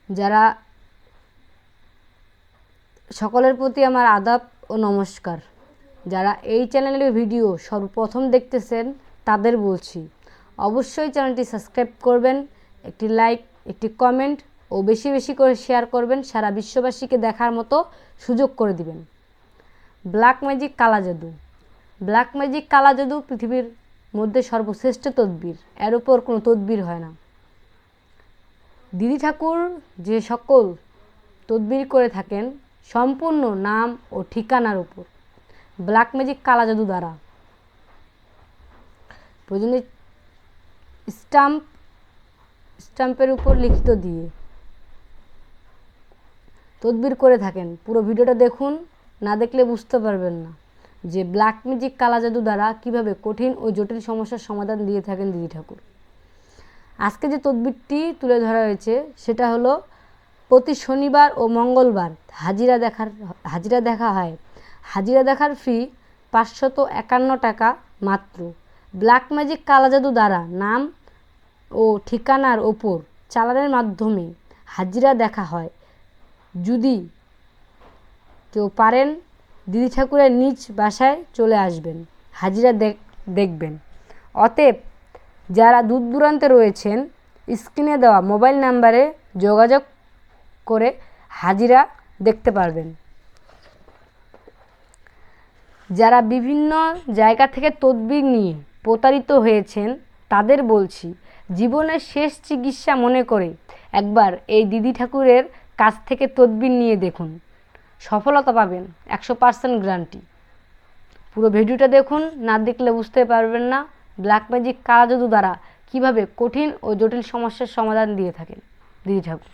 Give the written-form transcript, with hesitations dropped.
যারা সকলের প্রতি আমার আদাব ও নমস্কার। যারা এই চ্যানেলের ভিডিও সর্বপ্রথম দেখতেছেন তাদের বলছি অবশ্যই চ্যানেলটি সাবস্ক্রাইব করবেন, একটি লাইক, একটি কমেন্ট ও বেশি বেশি করে শেয়ার করবেন, সারা বিশ্ববাসীকে দেখার মতো সুযোগ করে দিবেন। ব্ল্যাক ম্যাজিক কালা জাদু। ব্ল্যাক ম্যাজিক কালা জাদু পৃথিবীর মধ্যে সর্বশ্রেষ্ঠ তদবির, এর উপর কোনো তদবির হয় না। দিদি ঠাকুর যে সকল তদবির করে থাকেন সম্পূর্ণ নাম ও ঠিকানার উপর, ব্ল্যাক ম্যাজিক কালা জাদু দ্বারা প্রয়োজনে স্টাম্পের উপর লিখিত দিয়ে তদবির করে থাকেন। পুরো ভিডিওটা দেখুন, না দেখলে বুঝতে পারবেন না যে ব্ল্যাক ম্যাজিক কালা জাদু দ্বারা কীভাবে কঠিন ও জটিল সমস্যার সমাধান দিয়ে থাকেন দিদি ঠাকুর। আজকে যে তদবিরটি তুলে ধরা হয়েছে সেটা হলো প্রতি শনিবার ও মঙ্গলবার হাজিরা দেখা হয়। হাজিরা দেখার ফি 551 টাকা মাত্র। ব্ল্যাক ম্যাজিক কালা জাদু দ্বারা নাম ও ঠিকানার ওপর চালানের মাধ্যমে হাজিরা দেখা হয়। যদি কেউ পারেন দিদি ঠাকুরের নিজ বাসায় চলে আসবেন, হাজিরা দেখবেন। অতএব যারা দূর দূরান্তে রয়েছেন স্ক্রিনে দেওয়া মোবাইল নাম্বারে যোগাযোগ করে হাজিরা দেখতে পারবেন। যারা বিভিন্ন জায়গা থেকে তদবির নিয়ে প্রতারিত হয়েছেন তাদের বলছি জীবনের শেষ চিকিৎসা মনে করে একবার এই দিদি ঠাকুরের কাছ থেকে তদবির নিয়ে দেখুন, সফলতা পাবেন 100% গ্যারান্টি। পুরো ভিডিওটা দেখুন, না দেখলে বুঝতে পারবেন না ব্ল্যাক ম্যাজিক কালা জাদু দ্বারা কীভাবে কঠিন ও জটিল সমস্যার সমাধান দিয়ে থাকেন দিদি ঠাকুর।